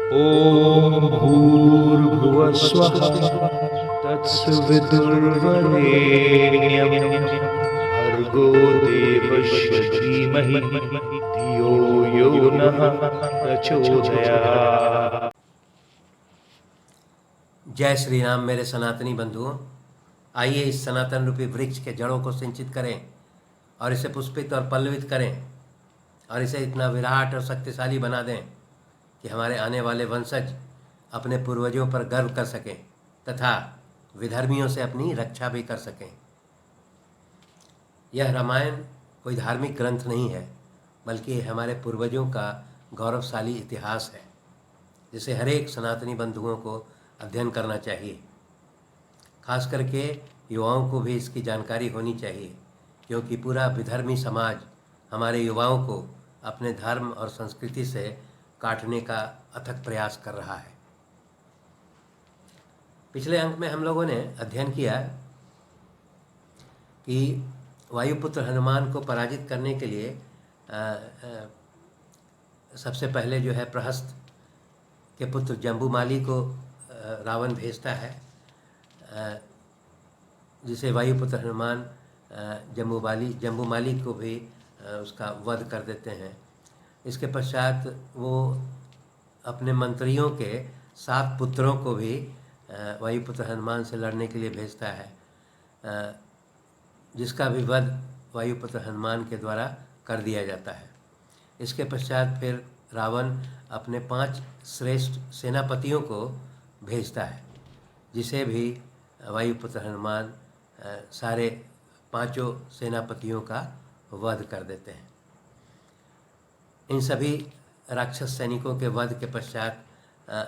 ॐ भूर्भुवः स्वः तत्सवितुर्वरेण्यं भर्गो देवस्य धीमहि धियो यो नः प्रचोदयात्। जय श्री राम मेरे सनातनी बंधुओं। आइए इस सनातन रूपी वृक्ष के जड़ों को सिंचित करें और इसे पुष्पित और पल्लवित करें और इसे इतना विराट और शक्तिशाली बना दें कि हमारे आने वाले वंशज अपने पूर्वजों पर गर्व कर सकें तथा विधर्मियों से अपनी रक्षा भी कर सकें। यह रामायण कोई धार्मिक ग्रंथ नहीं है, बल्कि यह हमारे पूर्वजों का गौरवशाली इतिहास है, जिसे हर एक सनातनी बंधुओं को अध्ययन करना चाहिए। खास करके युवाओं को भी इसकी जानकारी होनी चाहिए, क्योंकि पूरा विधर्मी समाज हमारे युवाओं को अपने धर्म और संस्कृति से काटने का अथक प्रयास कर रहा है। पिछले अंक में हम लोगों ने अध्ययन किया कि वायुपुत्र हनुमान को पराजित करने के लिए सबसे पहले जो है प्रहस्त के पुत्र जम्बूमाली को रावण भेजता है, जिसे वायुपुत्र हनुमान जम्बूमाली को भी उसका वध कर देते हैं। इसके पश्चात वो अपने मंत्रियों के 7 पुत्रों को भी वायुपुत्र हनुमान से लड़ने के लिए भेजता है, जिसका भी वध वायुपुत्र हनुमान के द्वारा कर दिया जाता है। इसके पश्चात फिर रावण अपने 5 श्रेष्ठ सेनापतियों को भेजता है, जिसे भी वायुपुत्र हनुमान सारे 5 सेनापतियों का वध कर देते हैं। इन सभी राक्षस सैनिकों के वध के पश्चात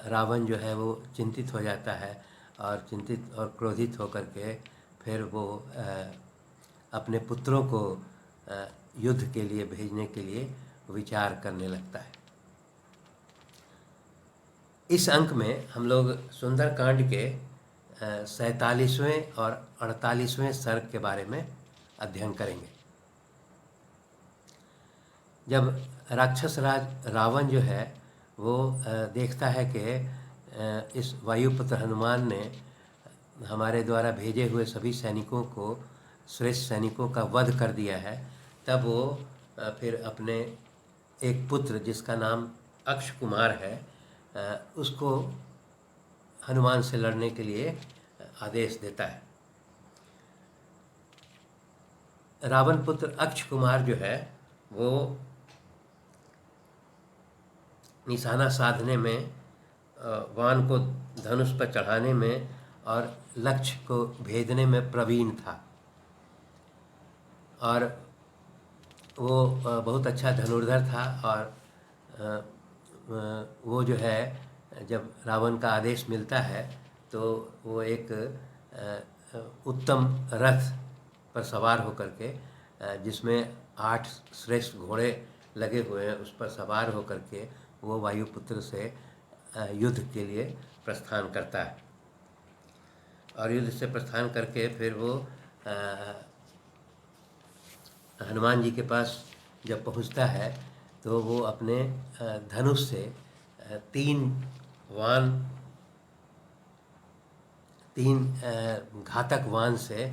रावण जो है वो चिंतित हो जाता है और चिंतित और क्रोधित होकर के फिर वो अपने पुत्रों को युद्ध के लिए भेजने के लिए विचार करने लगता है। इस अंक में हम लोग सुंदरकांड के 47वें और 48वें सर्ग के बारे में अध्ययन करेंगे। जब राक्षस राज रावण जो है वो देखता है कि इस वायुपुत्र हनुमान ने हमारे द्वारा भेजे हुए सभी सैनिकों को, श्रेष्ठ सैनिकों का वध कर दिया है, तब वो फिर अपने एक पुत्र जिसका नाम अक्ष कुमार है उसको हनुमान से लड़ने के लिए आदेश देता है। रावण पुत्र अक्ष कुमार जो है वो निशाना साधने में, बाण को धनुष पर चढ़ाने में और लक्ष्य को भेदने में प्रवीण था और वो बहुत अच्छा धनुर्धर था। और वो जो है जब रावण का आदेश मिलता है तो वो एक उत्तम रथ पर सवार होकर के, जिसमें 8 श्रेष्ठ घोड़े लगे हुए हैं, उस पर सवार होकर के वो वायुपुत्र से युद्ध के लिए प्रस्थान करता है। और युद्ध से प्रस्थान करके फिर वो हनुमान जी के पास जब पहुंचता है तो वो अपने धनुष से 3 घातक बाण से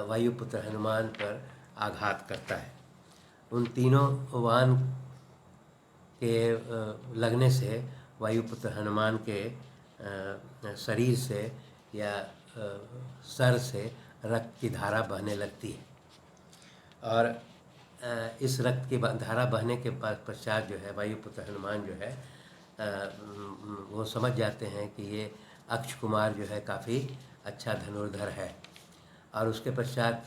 वायुपुत्र हनुमान पर आघात करता है। उन तीनों बाण के लगने से वायुपुत्र हनुमान के शरीर से या सर से रक्त की धारा बहने लगती है। और इस रक्त की धारा बहने के पश्चात जो है वायुपुत्र हनुमान जो है वो समझ जाते हैं कि ये अक्ष कुमार जो है काफ़ी अच्छा धनुर्धर है। और उसके पश्चात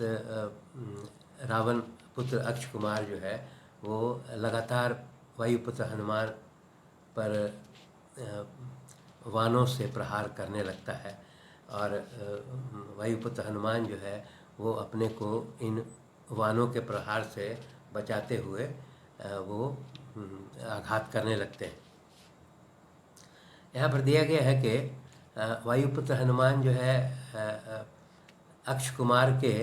रावण पुत्र अक्ष कुमार जो है वो लगातार वायुपुत्र हनुमान पर वानों से प्रहार करने लगता है और वायुपुत्र हनुमान जो है वो अपने को इन वानों के प्रहार से बचाते हुए वो आघात करने लगते हैं। यहाँ पर दिया गया है कि वायुपुत्र हनुमान जो है अक्ष कुमार के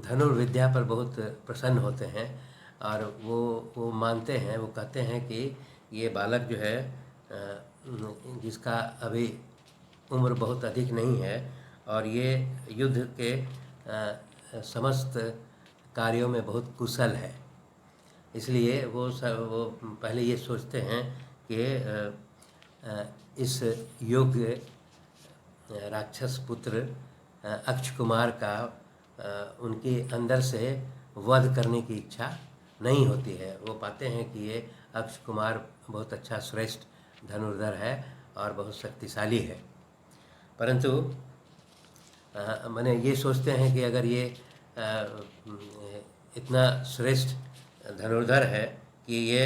धनुर्विद्या पर बहुत प्रसन्न होते हैं और वो मानते हैं, वो कहते हैं कि ये बालक जो है जिसका अभी उम्र बहुत अधिक नहीं है और ये युद्ध के समस्त कार्यों में बहुत कुशल है, इसलिए वो पहले ये सोचते हैं कि इस योग्य राक्षस पुत्र अक्ष कुमार का उनके अंदर से वध करने की इच्छा नहीं होती है। वो पाते हैं कि ये अक्ष कुमार बहुत अच्छा श्रेष्ठ धनुर्धर है और बहुत शक्तिशाली है, परंतु मैंने ये सोचते हैं कि अगर ये इतना श्रेष्ठ धनुर्धर है कि ये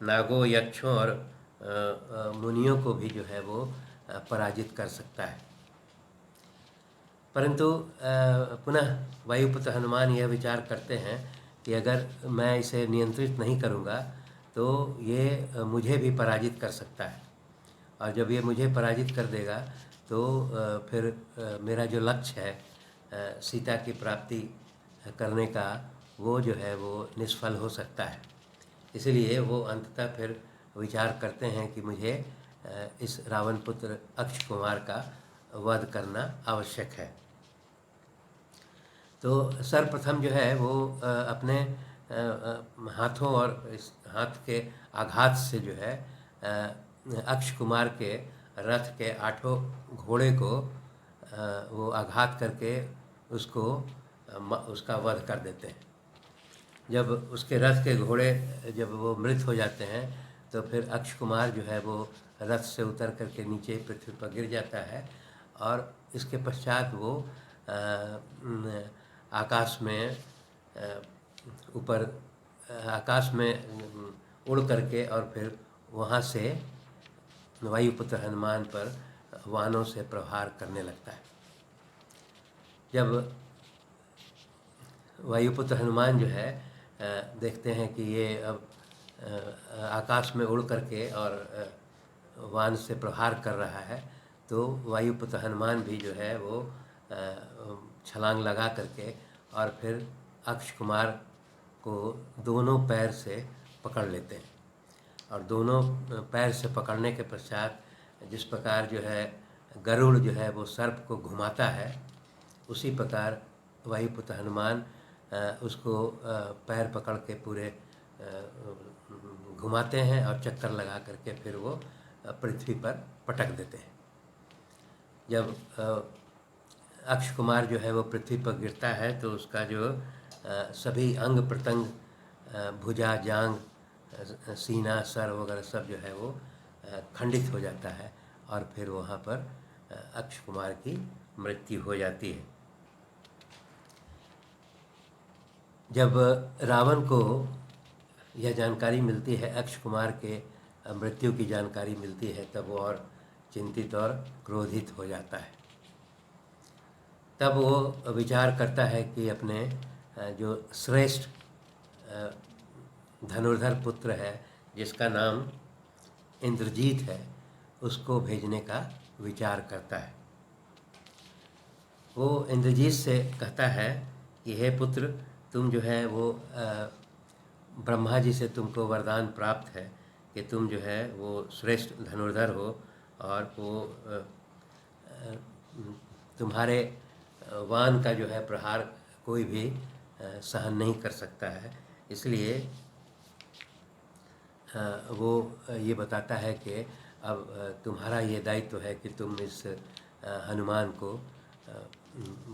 नागों, यक्षों और मुनियों को भी जो है वो पराजित कर सकता है। परंतु पुनः वायुपुत्र हनुमान यह विचार करते हैं कि अगर मैं इसे नियंत्रित नहीं करूँगा तो ये मुझे भी पराजित कर सकता है, और जब ये मुझे पराजित कर देगा तो फिर मेरा जो लक्ष्य है सीता की प्राप्ति करने का, वो जो है वो निष्फल हो सकता है। इसलिए वो अंततः फिर विचार करते हैं कि मुझे इस रावण पुत्र अक्ष कुमार का वध करना आवश्यक है। तो सर्वप्रथम जो है वो अपने हाथों और इस हाथ के आघात से जो है अक्ष कुमार के रथ के 8 घोड़े को वो आघात करके उसको उसका वध कर देते हैं। जब उसके रथ के घोड़े जब वो मृत हो जाते हैं तो फिर अक्ष कुमार जो है वो रथ से उतर करके नीचे पृथ्वी पर गिर जाता है, और इसके पश्चात वो आकाश में ऊपर आकाश में उड़ करके और फिर वहाँ से वायुपुत्र हनुमान पर वाहनों से प्रहार करने लगता है। जब वायुपुत्र हनुमान जो है देखते हैं कि ये अब आकाश में उड़ करके और वाहन से प्रहार कर रहा है, तो वायुपुत्र हनुमान भी जो है वो छलांग लगा करके और फिर अक्ष कुमार को दोनों पैर से पकड़ लेते हैं, और दोनों पैर से पकड़ने के पश्चात जिस प्रकार जो है गरुड़ जो है वो सर्प को घुमाता है, उसी प्रकार वायुपुत्र हनुमान उसको पैर पकड़ के पूरे घुमाते हैं और चक्कर लगा करके फिर वो पृथ्वी पर पटक देते हैं। जब अक्ष कुमार जो है वो पृथ्वी पर गिरता है तो उसका जो सभी अंग प्रत्यंग, भुजा, जांग, सीना, सर वगैरह सब जो है वो खंडित हो जाता है, और फिर वहाँ पर अक्ष कुमार की मृत्यु हो जाती है। जब रावण को यह जानकारी मिलती है, अक्ष कुमार के मृत्यु की जानकारी मिलती है, तब वो और चिंतित और क्रोधित हो जाता है। तब वो विचार करता है कि अपने जो श्रेष्ठ धनुर्धर पुत्र है जिसका नाम इंद्रजीत है, उसको भेजने का विचार करता है। वो इंद्रजीत से कहता है कि हे पुत्र, तुम जो है वो ब्रह्मा जी से तुमको वरदान प्राप्त है कि तुम जो है वो श्रेष्ठ धनुर्धर हो, और वो तुम्हारे वान का जो है प्रहार कोई भी सहन नहीं कर सकता है। इसलिए वो ये बताता है कि अब तुम्हारा ये दायित्व है कि तुम इस हनुमान को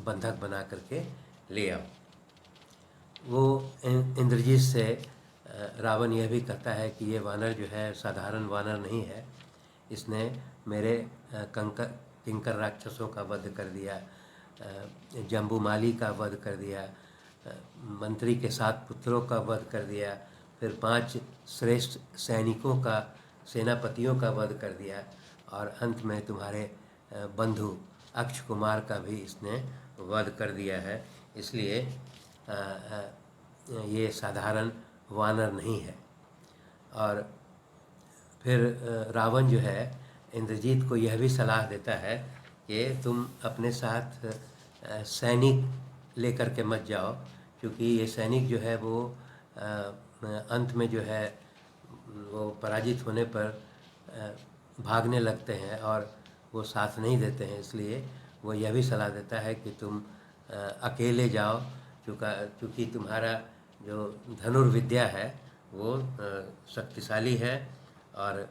बंधक बना करके ले आओ। वो इंद्रजीत से रावण यह भी कहता है कि ये वानर जो है साधारण वानर नहीं है, इसने मेरे किंकर राक्षसों का वध कर दिया, जम्बूमाली का वध कर दिया, मंत्री के 7 पुत्रों का वध कर दिया, फिर 5 श्रेष्ठ सैनिकों का, सेनापतियों का वध कर दिया, और अंत में तुम्हारे बंधु अक्ष कुमार का भी इसने वध कर दिया है। इसलिए ये साधारण वानर नहीं है। और फिर रावण जो है इंद्रजीत को यह भी सलाह देता है कि तुम अपने साथ सैनिक लेकर के मत जाओ, क्योंकि ये सैनिक जो है वो अंत में जो है वो पराजित होने पर भागने लगते हैं और वो साथ नहीं देते हैं, इसलिए वो यह भी सलाह देता है कि तुम अकेले जाओ, क्योंकि तुम्हारा जो धनुर्विद्या है वो शक्तिशाली है और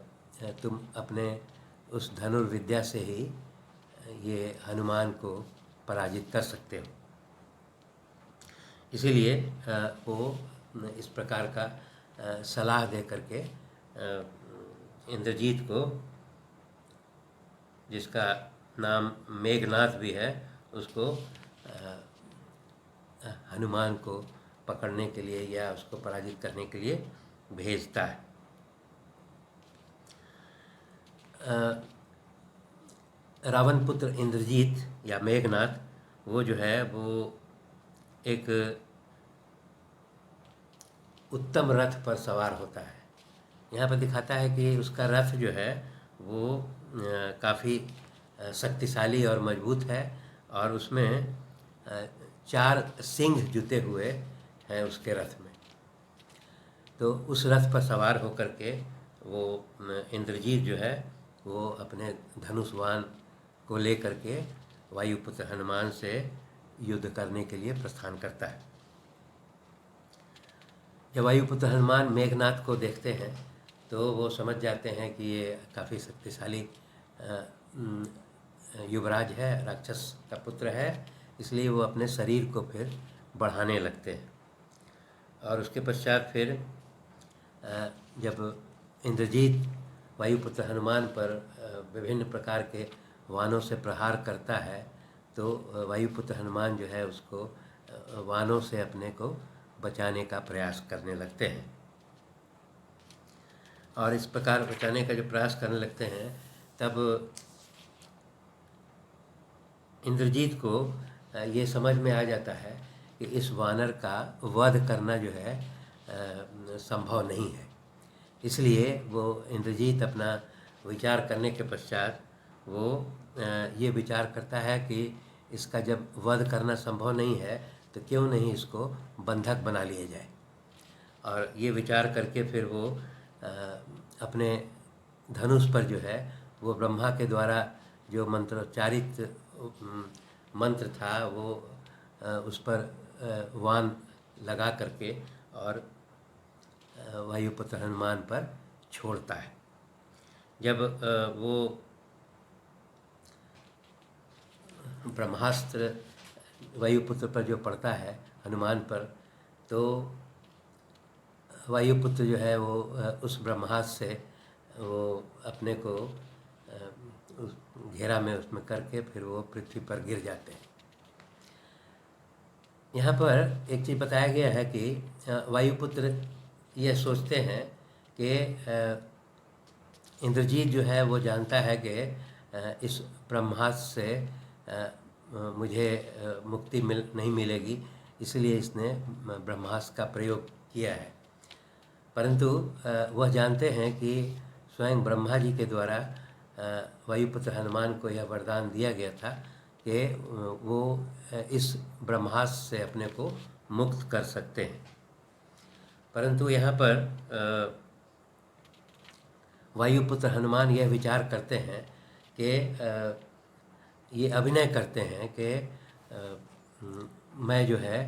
तुम अपने उस धनुर्विद्या से ही ये हनुमान को पराजित कर सकते हो। इसीलिए वो इस प्रकार का सलाह दे करके इंद्रजीत को, जिसका नाम मेघनाथ भी है, उसको हनुमान को पकड़ने के लिए या उसको पराजित करने के लिए भेजता है। रावण पुत्र इंद्रजीत या मेघनाथ वो जो है वो एक उत्तम रथ पर सवार होता है। यहाँ पर दिखाता है कि उसका रथ जो है वो काफ़ी शक्तिशाली और मजबूत है और उसमें 4 सिंह जुते हुए हैं उसके रथ में। तो उस रथ पर सवार होकर के वो इंद्रजीत जो है वो अपने धनुष्वान को लेकर के वायुपुत्र हनुमान से युद्ध करने के लिए प्रस्थान करता है। जब वायुपुत्र हनुमान मेघनाथ को देखते हैं तो वो समझ जाते हैं कि ये काफ़ी शक्तिशाली युवराज है, राक्षस का पुत्र है, इसलिए वो अपने शरीर को फिर बढ़ाने लगते हैं। और उसके पश्चात फिर जब इंद्रजीत वायुपुत्र हनुमान पर विभिन्न प्रकार के वानों से प्रहार करता है तो वायुपुत्र हनुमान जो है उसको वानों से अपने को बचाने का प्रयास करने लगते हैं। और इस प्रकार बचाने का जो प्रयास करने लगते हैं तब इंद्रजीत को ये समझ में आ जाता है कि इस वानर का वध करना जो है संभव नहीं है। इसलिए वो इंद्रजीत अपना विचार करने के पश्चात वो ये विचार करता है कि इसका जब वध करना संभव नहीं है तो क्यों नहीं इसको बंधक बना लिया जाए। और ये विचार करके फिर वो अपने धनुष पर जो है वो ब्रह्मा के द्वारा जो मंत्रोच्चारित मंत्र था वो उस पर वान लगा करके और वायुपुत्र हनुमान पर छोड़ता है। जब वो ब्रह्मास्त्र वायुपुत्र पर जो पड़ता है हनुमान पर, तो वायुपुत्र जो है वो उस ब्रह्मास्त्र से वो अपने को उस घेरा में उसमें करके फिर वो पृथ्वी पर गिर जाते हैं। यहाँ पर एक चीज़ बताया गया है कि वायुपुत्र ये सोचते हैं कि इंद्रजीत जो है वो जानता है कि इस ब्रह्मास्त्र से मुझे मुक्ति नहीं मिलेगी, इसलिए इसने ब्रह्मास्त्र का प्रयोग किया है। परंतु वह जानते हैं कि स्वयं ब्रह्मा जी के द्वारा वायुपुत्र हनुमान को यह वरदान दिया गया था कि वो इस ब्रह्मास्त्र से अपने को मुक्त कर सकते हैं। परंतु यहाँ पर वायुपुत्र हनुमान यह विचार करते हैं कि ये अभिनय करते हैं कि मैं जो है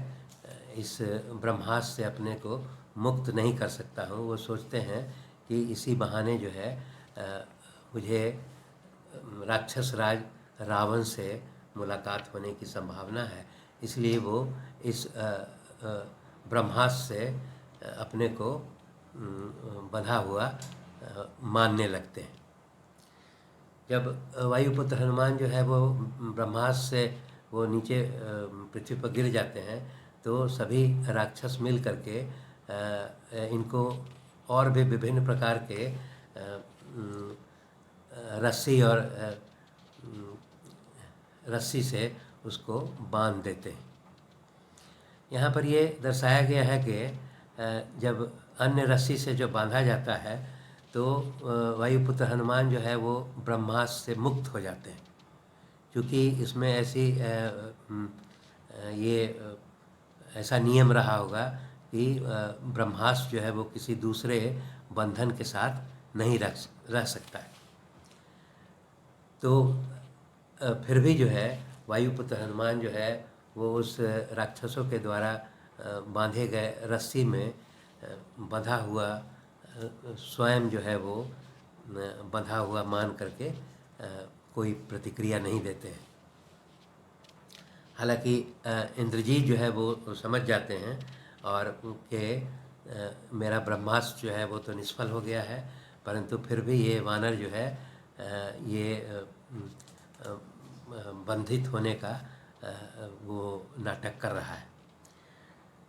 इस ब्रह्मास्त्र से अपने को मुक्त नहीं कर सकता हूँ। वो सोचते हैं कि इसी बहाने जो है मुझे राक्षस राज रावण से मुलाकात होने की संभावना है, इसलिए वो इस ब्रह्मास्त्र से अपने को बंधा हुआ मानने लगते हैं। जब वायुपुत्र हनुमान जो है वो ब्रह्मास्त्र से वो नीचे पृथ्वी पर गिर जाते हैं तो सभी राक्षस मिल करके इनको और भी विभिन्न प्रकार के रस्सी से उसको बांध देते हैं। यहाँ पर ये दर्शाया गया है कि जब अन्य रस्सी से जो बांधा जाता है तो वायुपुत्र हनुमान जो है वो ब्रह्मास्त्र से मुक्त हो जाते हैं, क्योंकि इसमें ऐसा नियम रहा होगा कि ब्रह्मास्त्र जो है वो किसी दूसरे बंधन के साथ नहीं रह सकता है। तो फिर भी जो है वायुपुत्र हनुमान जो है वो उस राक्षसों के द्वारा बांधे गए रस्सी में बंधा हुआ स्वयं जो है वो बंधा हुआ मान करके कोई प्रतिक्रिया नहीं देते हैं। हालांकि इंद्रजीत जो है वो समझ जाते हैं और उनके मेरा ब्रह्मास्त्र जो है वो तो निष्फल हो गया है, परंतु फिर भी ये वानर जो है ये बंधित होने का वो नाटक कर रहा है।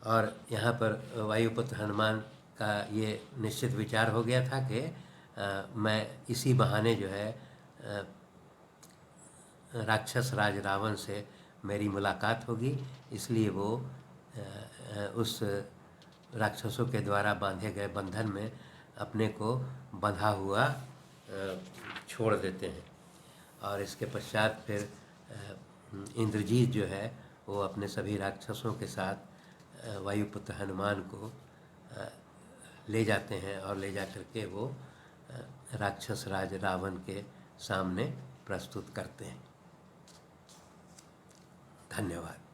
और यहाँ पर वायुपुत्र हनुमान का ये निश्चित विचार हो गया था कि मैं इसी बहाने जो है राक्षस राज रावण से मेरी मुलाकात होगी, इसलिए वो उस राक्षसों के द्वारा बांधे गए बंधन में अपने को बंधा हुआ छोड़ देते हैं। और इसके पश्चात फिर इंद्रजीत जो है वो अपने सभी राक्षसों के साथ वायुपुत्र हनुमान को ले जाते हैं और ले जा कर के वो राक्षस राज रावण के सामने प्रस्तुत करते हैं। धन्यवाद।